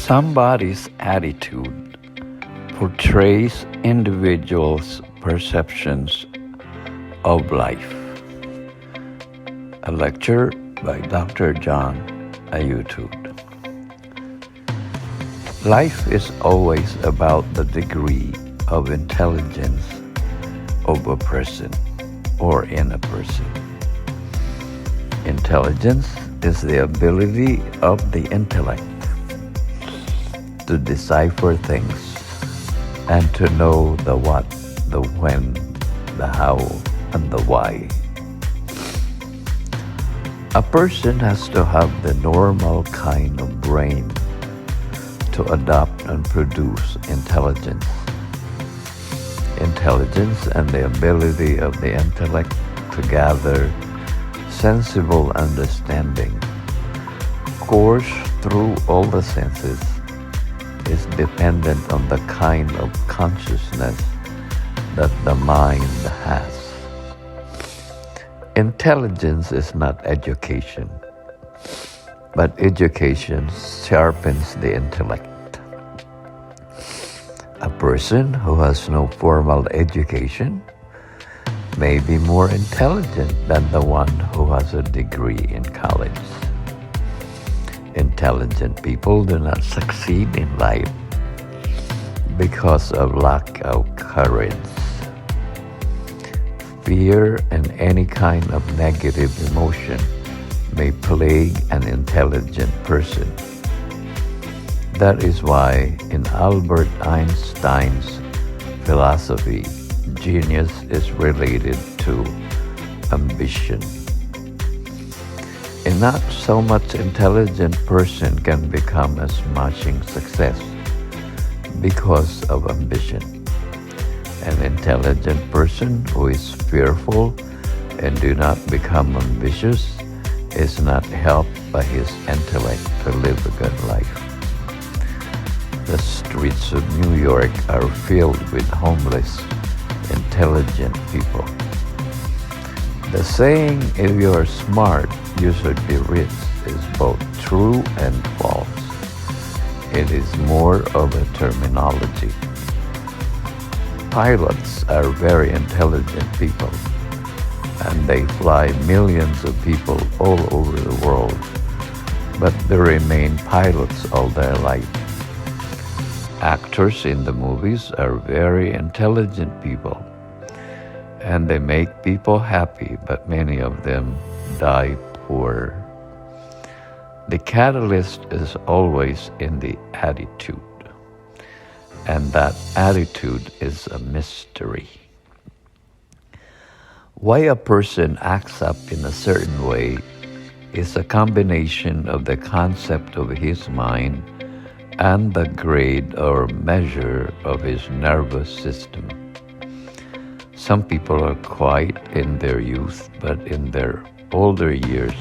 Somebody's attitude portrays individuals' perceptions of life. A lecture by Dr. John Ayudtud. Life is always about the degree of intelligence of a person or in a person. Intelligence is the ability of the intellect to decipher things and to know the what, the when, the how, and the why. A person has to have the normal kind of brain to adopt and produce intelligence. Intelligence and the ability of the intellect to gather sensible understanding, course through all the senses, is dependent on the kind of consciousness that the mind has. Intelligence is not education, but education sharpens the intellect. A person who has no formal education may be more intelligent than the one who has a degree in college. Intelligent people do not succeed in life because of lack of courage. Fear and any kind of negative emotion may plague an intelligent person. That is why in Albert Einstein's philosophy, genius is related to ambition. A not so much intelligent person can become a smashing success because of ambition. An intelligent person who is fearful and do not become ambitious is not helped by his intellect to live a good life. The streets of New York are filled with homeless, intelligent people. The saying, if you are smart, you should be rich, is both true and false. It is more of a terminology. Pilots are very intelligent people, and they fly millions of people all over the world, but they remain pilots all their life. Actors in the movies are very intelligent people, and they make people happy, but many of them die poor. The catalyst is always in the attitude, and that attitude is a mystery. Why a person acts up in a certain way is a combination of the concept of his mind and the grade or measure of his nervous system. Some people are quiet in their youth, but in their older years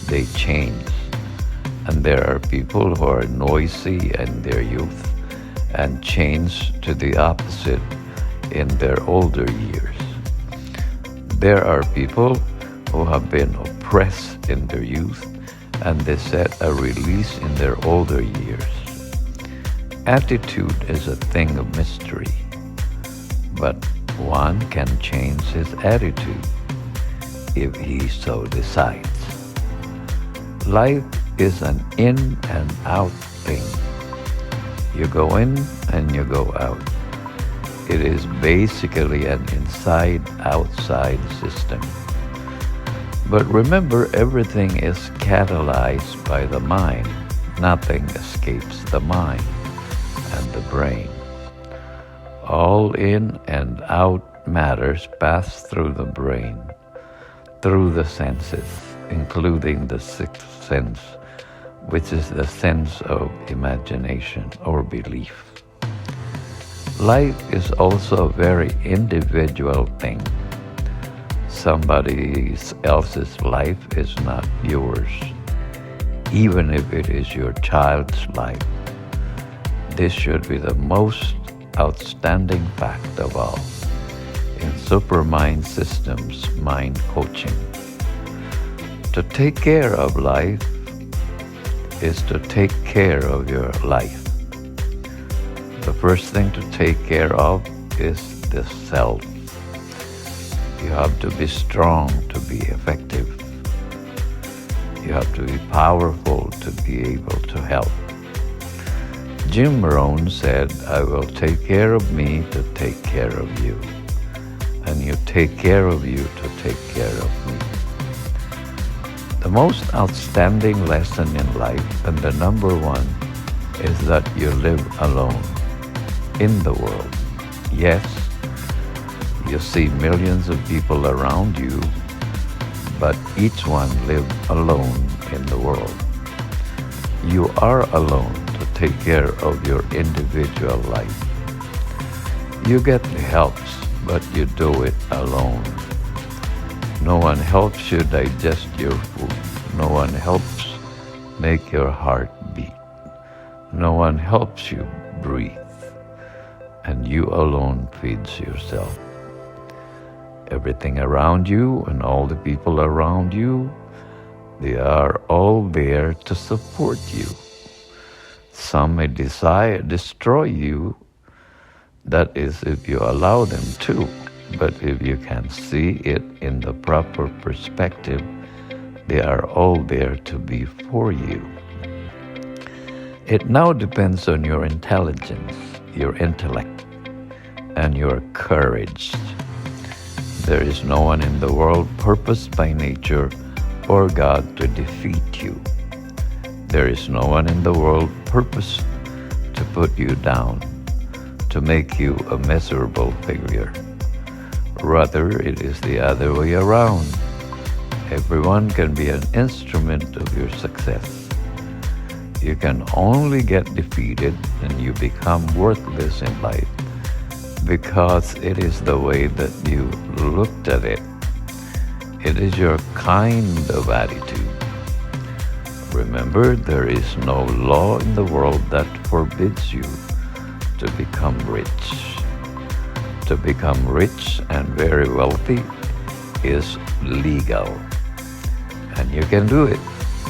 they change. And there are people who are noisy in their youth and change to the opposite in their older years. There are people who have been oppressed in their youth and they set a release in their older years. Attitude is a thing of mystery, but one can change his attitude if he so decides. Life is an in and out thing. You go in and you go out. It is basically an inside-outside system. But remember, everything is catalyzed by the mind. Nothing escapes the mind and the brain. All in and out matters pass through the brain, through the senses, including the sixth sense, which is the sense of imagination or belief. Life is also a very individual thing. Somebody else's life is not yours, even if it is your child's life. This should be the most outstanding fact of all in Supermind Systems mind coaching. To take care of life is to take care of your life. The first thing to take care of is the self. You have to be strong to be effective. You have to be powerful to be able to help. Jim Rohn said, I will take care of me to take care of you, and you take care of you to take care of me. The most outstanding lesson in life, and the number one, is that you live alone in the world. Yes, you see millions of people around you, but each one lives alone in the world. You are alone to take care of your individual life. You get the helps, but you do it alone. No one helps you digest your food. No one helps make your heart beat. No one helps you breathe. And you alone feeds yourself. Everything around you and all the people around you, they are all there to support you. Some may destroy you. That is if you allow them to. But if you can see it in the proper perspective, they are all there to be for you. It now depends on your intelligence, your intellect, and your courage. There is no one in the world purposed by nature or God to defeat you. There is no one in the world purposed to put you down, to make you a miserable failure. Rather, it is the other way around. Everyone can be an instrument of your success. You can only get defeated and you become worthless in life because it is the way that you looked at it. It is your kind of attitude. Remember, there is no law in the world that forbids you to become rich. To become rich and very wealthy is legal, and you can do it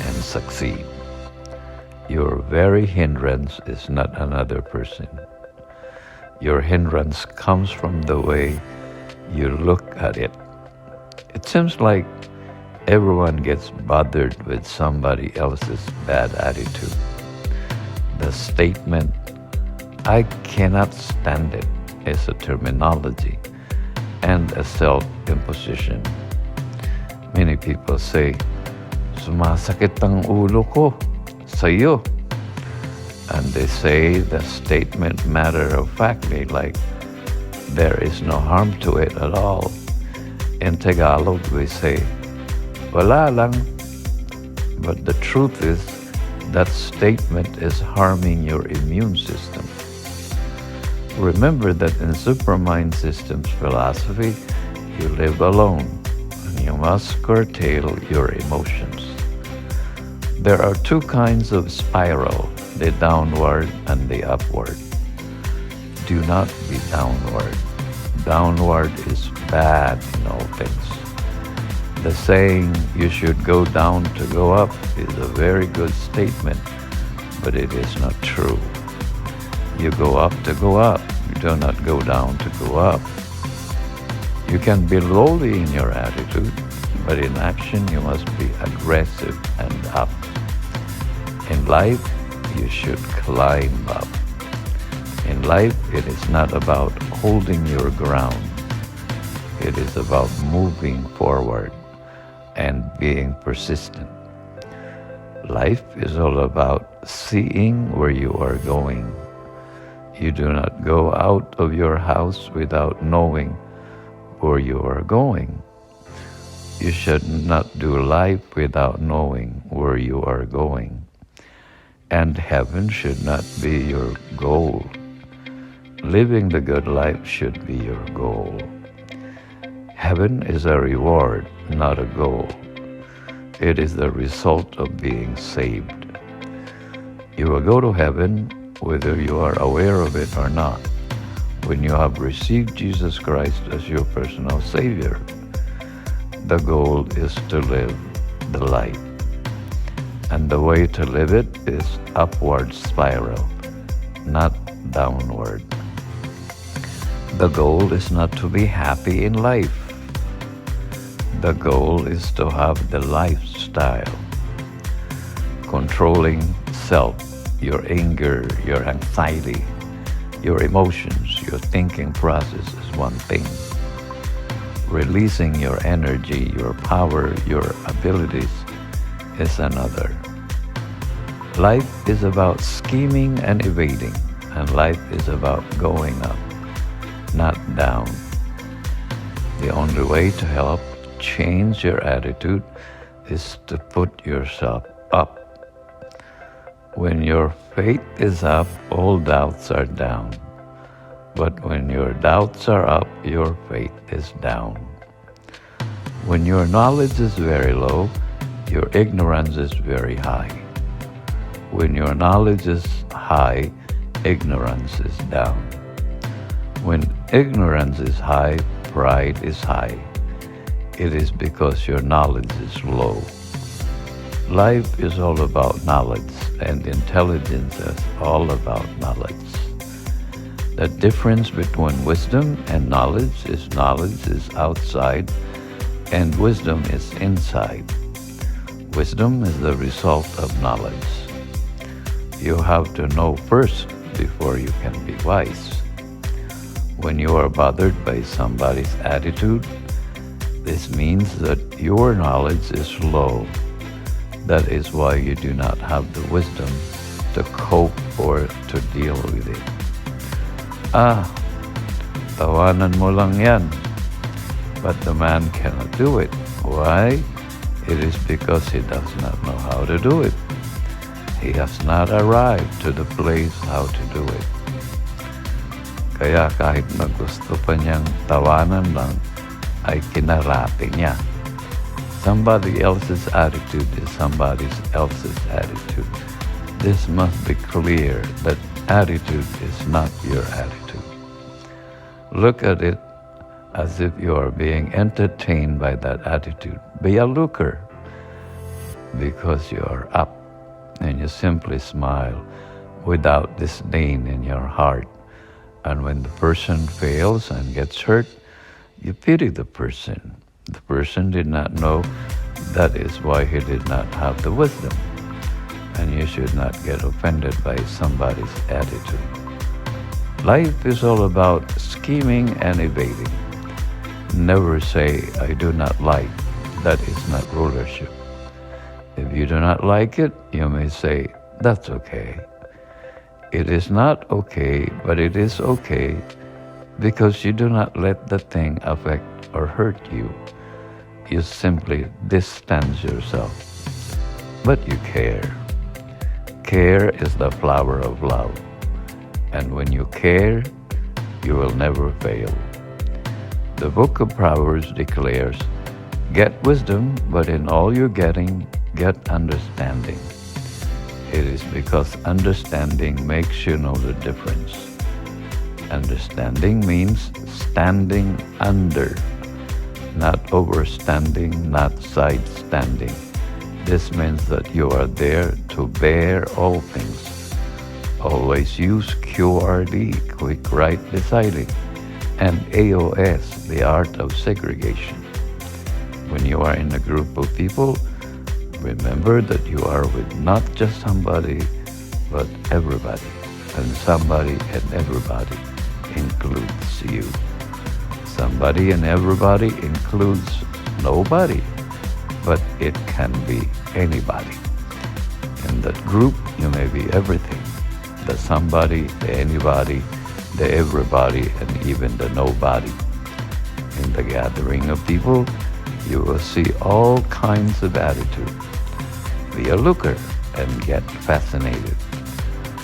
and succeed. Your very hindrance is not another person. Your hindrance comes from the way you look at it. It seems like everyone gets bothered with somebody else's bad attitude. The statement, I cannot stand it, is a terminology and a self-imposition. Many people say, sumasakit ang ulo ko sa'yo. And they say the statement matter-of-factly, like there is no harm to it at all. In Tagalog, we say, wala lang. But the truth is, that statement is harming your immune system. Remember that in Supermind Systems philosophy, you live alone, and you must curtail your emotions. There are two kinds of spiral, the downward and the upward. Do not be downward. Downward is bad in all things. The saying, you should go down to go up, is a very good statement, but it is not true. You go up to go up. You do not go down to go up. You can be lowly in your attitude, but in action you must be aggressive and up. In life, you should climb up. In life, it is not about holding your ground. It is about moving forward and being persistent. Life is all about seeing where you are going. You do not go out of your house without knowing where you are going. You should not do life without knowing where you are going. And heaven should not be your goal. Living the good life should be your goal. Heaven is a reward, not a goal. It is the result of being saved. You will go to heaven whether you are aware of it or not, when you have received Jesus Christ as your personal Savior. The goal is to live the life. And the way to live it is upward spiral, not downward. The goal is not to be happy in life. The goal is to have the lifestyle. Controlling self, your anger, your anxiety, your emotions, your thinking process is one thing. Releasing your energy, your power, your abilities is another. Life is about scheming and evading, and life is about going up, not down. The only way to help change your attitude is to put yourself up. When your faith is up, all doubts are down. But when your doubts are up, your faith is down. When your knowledge is very low, your ignorance is very high. When your knowledge is high, ignorance is down. When ignorance is high, pride is high. It is because your knowledge is low. Life is all about knowledge, and intelligence is all about knowledge. The difference between wisdom and knowledge is outside and wisdom is inside. Wisdom is the result of knowledge. You have to know first before you can be wise. When you are bothered by somebody's attitude, this means that your knowledge is low. That is why you do not have the wisdom to cope or to deal with it. Tawanan mo lang yan. But the man cannot do it. Why? It is because he does not know how to do it. He has not arrived to the place how to do it. Kaya kahit na gusto pa niyang tawanan lang, ay kinarate niya. Somebody else's attitude is somebody else's attitude. This must be clear that attitude is not your attitude. Look at it as if you are being entertained by that attitude. Be a looker because you are up and you simply smile without disdain in your heart. And when the person fails and gets hurt, you pity the person. The person did not know, that is why he did not have the wisdom. And you should not get offended by somebody's attitude. Life is all about scheming and evading. Never say, I do not like. That is not rulership. If you do not like it, you may say, that's okay. It is not okay, but it is okay because you do not let the thing affect or hurt you. You simply distance yourself, but you care. Care is the flower of love, and when you care, you will never fail. The book of Proverbs declares, get wisdom, but in all you're getting, get understanding. It is because understanding makes you know the difference. Understanding means standing under, not overstanding, not sidestanding. This means that you are there to bear all things. Always use QRD, quick right deciding, and AOS, the art of segregation. When you are in a group of people, remember that you are with not just somebody, but everybody. And somebody and everybody includes you. Somebody and everybody includes nobody, but it can be anybody. In that group, you may be everything. The somebody, the anybody, the everybody, and even the nobody. In the gathering of people, you will see all kinds of attitude. Be a looker and get fascinated.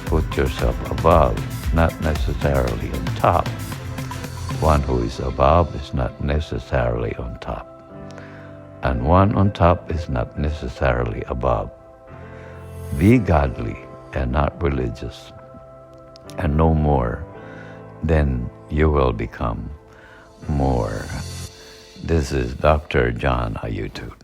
Put yourself above, not necessarily on top. One who is above is not necessarily on top. And one on top is not necessarily above. Be godly and not religious, and no more. Then you will become more. This is Dr. John Ayudtud.